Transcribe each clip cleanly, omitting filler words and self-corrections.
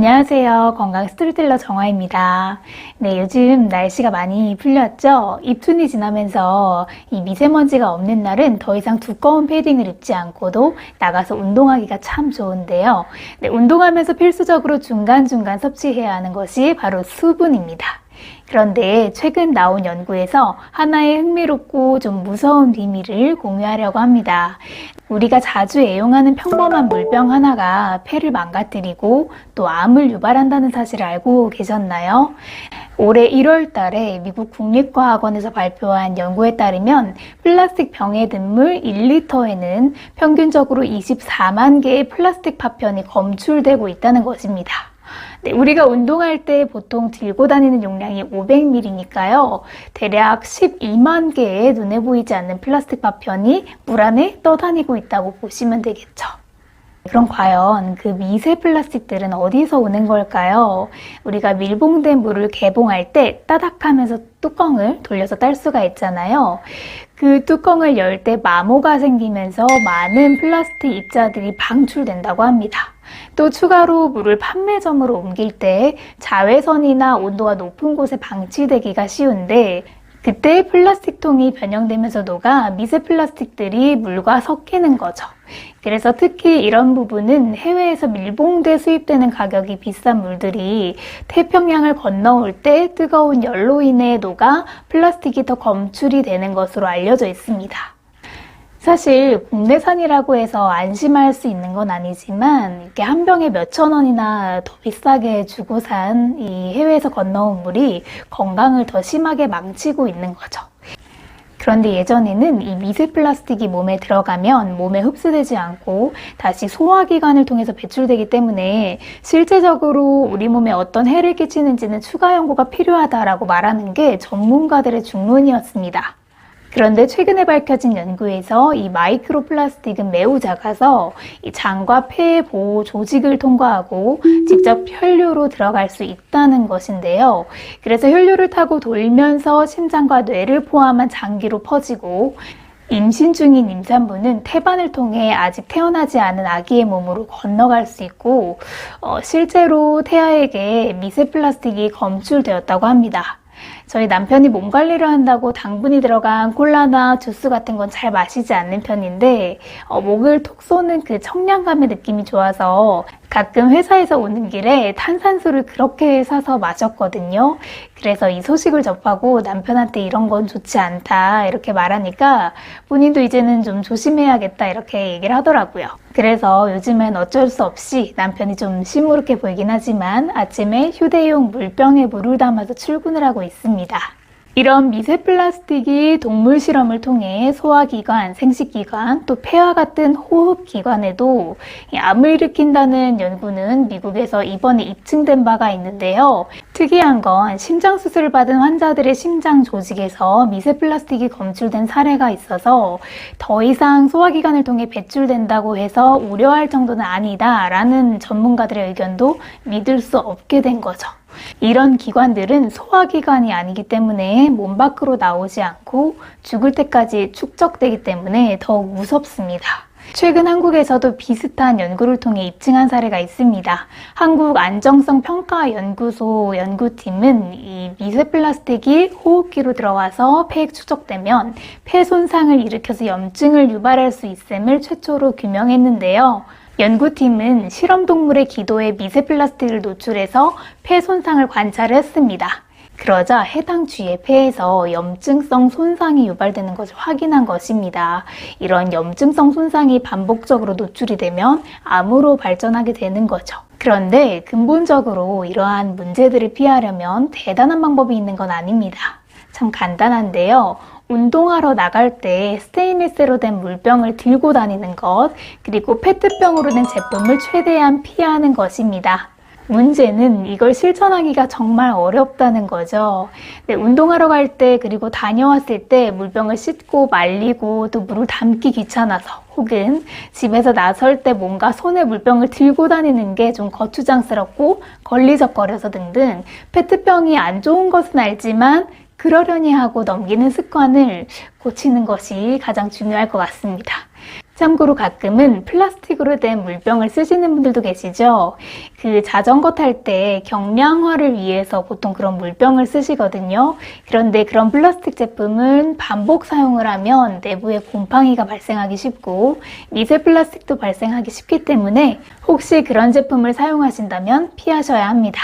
안녕하세요. 건강 스토리텔러 정화입니다. 네, 요즘 날씨가 많이 풀렸죠? 입춘이 지나면서 이 미세먼지가 없는 날은 더 이상 두꺼운 패딩을 입지 않고도 나가서 운동하기가 참 좋은데요. 네, 운동하면서 필수적으로 중간중간 섭취해야 하는 것이 바로 수분입니다. 그런데 최근 나온 연구에서 하나의 흥미롭고 좀 무서운 비밀을 공유하려고 합니다. 우리가 자주 애용하는 평범한 물병 하나가 폐를 망가뜨리고 또 암을 유발한다는 사실을 알고 계셨나요? 올해 1월 달에 미국 국립과학원에서 발표한 연구에 따르면 플라스틱 병에 든 물 1리터에는 평균적으로 24만 개의 플라스틱 파편이 검출되고 있다는 것입니다. 네, 우리가 운동할 때 보통 들고 다니는 용량이 500ml니까요. 대략 12만 개의 눈에 보이지 않는 플라스틱 파편이 물 안에 떠다니고 있다고 보시면 되겠죠. 그럼 과연 그 미세 플라스틱들은 어디서 오는 걸까요? 우리가 밀봉된 물을 개봉할 때 따닥하면서 뚜껑을 돌려서 딸 수가 있잖아요. 그 뚜껑을 열 때 마모가 생기면서 많은 플라스틱 입자들이 방출된다고 합니다. 또 추가로 물을 판매점으로 옮길 때 자외선이나 온도가 높은 곳에 방치되기가 쉬운데 그때 플라스틱 통이 변형되면서 녹아 미세 플라스틱들이 물과 섞이는 거죠. 그래서 특히 이런 부분은 해외에서 밀봉돼 수입되는 가격이 비싼 물들이 태평양을 건너올 때 뜨거운 열로 인해 녹아 플라스틱이 더 검출이 되는 것으로 알려져 있습니다. 사실 국내산이라고 해서 안심할 수 있는 건 아니지만 이렇게 한 병에 몇천 원이나 더 비싸게 주고 산 이 해외에서 건너온 물이 건강을 더 심하게 망치고 있는 거죠. 그런데 예전에는 이 미세 플라스틱이 몸에 들어가면 몸에 흡수되지 않고 다시 소화기관을 통해서 배출되기 때문에 실제적으로 우리 몸에 어떤 해를 끼치는지는 추가 연구가 필요하다라고 말하는 게 전문가들의 중론이었습니다. 그런데 최근에 밝혀진 연구에서 이 마이크로 플라스틱은 매우 작아서 이 장과 폐의 보호 조직을 통과하고 직접 혈류로 들어갈 수 있다는 것인데요. 그래서 혈류를 타고 돌면서 심장과 뇌를 포함한 장기로 퍼지고 임신 중인 임산부는 태반을 통해 아직 태어나지 않은 아기의 몸으로 건너갈 수 있고 실제로 태아에게 미세 플라스틱이 검출되었다고 합니다. 저희 남편이 몸 관리를 한다고 당분이 들어간 콜라나 주스 같은 건 잘 마시지 않는 편인데 목을 톡 쏘는 그 청량감의 느낌이 좋아서 가끔 회사에서 오는 길에 탄산수를 그렇게 사서 마셨거든요. 그래서 이 소식을 접하고 남편한테 이런 건 좋지 않다 이렇게 말하니까 본인도 이제는 좀 조심해야겠다 이렇게 얘기를 하더라고요. 그래서 요즘엔 어쩔 수 없이 남편이 좀 시무룩해 보이긴 하지만 아침에 휴대용 물병에 물을 담아서 출근을 하고 있습니다. 이런 미세 플라스틱이 동물 실험을 통해 소화기관, 생식기관, 또 폐와 같은 호흡기관에도 암을 일으킨다는 연구는 미국에서 이번에 입증된 바가 있는데요. 특이한 건 심장 수술을 받은 환자들의 심장 조직에서 미세 플라스틱이 검출된 사례가 있어서 더 이상 소화기관을 통해 배출된다고 해서 우려할 정도는 아니다라는 전문가들의 의견도 믿을 수 없게 된 거죠. 이런 기관들은 소화기관이 아니기 때문에 몸 밖으로 나오지 않고 죽을 때까지 축적되기 때문에 더욱 무섭습니다. 최근 한국에서도 비슷한 연구를 통해 입증한 사례가 있습니다. 한국안정성평가연구소 연구팀은 이 미세 플라스틱이 호흡기로 들어와서 폐에 축적되면 폐 손상을 일으켜서 염증을 유발할 수 있음을 최초로 규명했는데요. 연구팀은 실험동물의 기도에 미세 플라스틱을 노출해서 폐 손상을 관찰했습니다. 그러자 해당 쥐의 폐에서 염증성 손상이 유발되는 것을 확인한 것입니다. 이런 염증성 손상이 반복적으로 노출이 되면 암으로 발전하게 되는 거죠. 그런데 근본적으로 이러한 문제들을 피하려면 대단한 방법이 있는 건 아닙니다. 참 간단한데요. 운동하러 나갈 때 스테인리스로 된 물병을 들고 다니는 것, 그리고 페트병으로 된 제품을 최대한 피하는 것입니다. 문제는 이걸 실천하기가 정말 어렵다는 거죠. 네, 운동하러 갈 때 그리고 다녀왔을 때 물병을 씻고 말리고 또 물을 담기 귀찮아서 혹은 집에서 나설 때 뭔가 손에 물병을 들고 다니는 게 좀 거추장스럽고 걸리적거려서 등등 페트병이 안 좋은 것은 알지만 그러려니 하고 넘기는 습관을 고치는 것이 가장 중요할 것 같습니다. 참고로 가끔은 플라스틱으로 된 물병을 쓰시는 분들도 계시죠. 그 자전거 탈 때 경량화를 위해서 보통 그런 물병을 쓰시거든요. 그런데 그런 플라스틱 제품은 반복 사용을 하면 내부에 곰팡이가 발생하기 쉽고 미세 플라스틱도 발생하기 쉽기 때문에 혹시 그런 제품을 사용하신다면 피하셔야 합니다.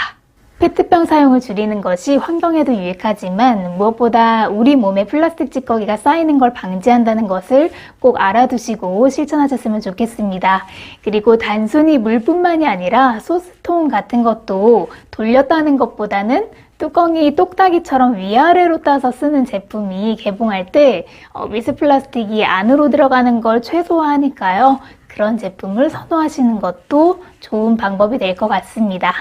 페트병 사용을 줄이는 것이 환경에도 유익하지만 무엇보다 우리 몸에 플라스틱 찌꺼기가 쌓이는 걸 방지한다는 것을 꼭 알아두시고 실천하셨으면 좋겠습니다. 그리고 단순히 물뿐만이 아니라 소스통 같은 것도 돌렸다는 것보다는 뚜껑이 똑딱이처럼 위아래로 따서 쓰는 제품이 개봉할 때 미세 플라스틱이 안으로 들어가는 걸 최소화하니까요. 그런 제품을 선호하시는 것도 좋은 방법이 될 것 같습니다.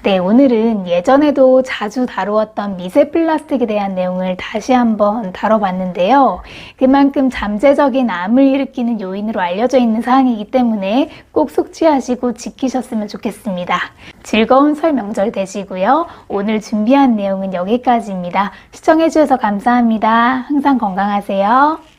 네, 오늘은 예전에도 자주 다루었던 미세 플라스틱에 대한 내용을 다시 한번 다뤄봤는데요. 그만큼 잠재적인 암을 일으키는 요인으로 알려져 있는 사항이기 때문에 꼭 숙지하시고 지키셨으면 좋겠습니다. 즐거운 설 명절 되시고요. 오늘 준비한 내용은 여기까지입니다. 시청해주셔서 감사합니다. 항상 건강하세요.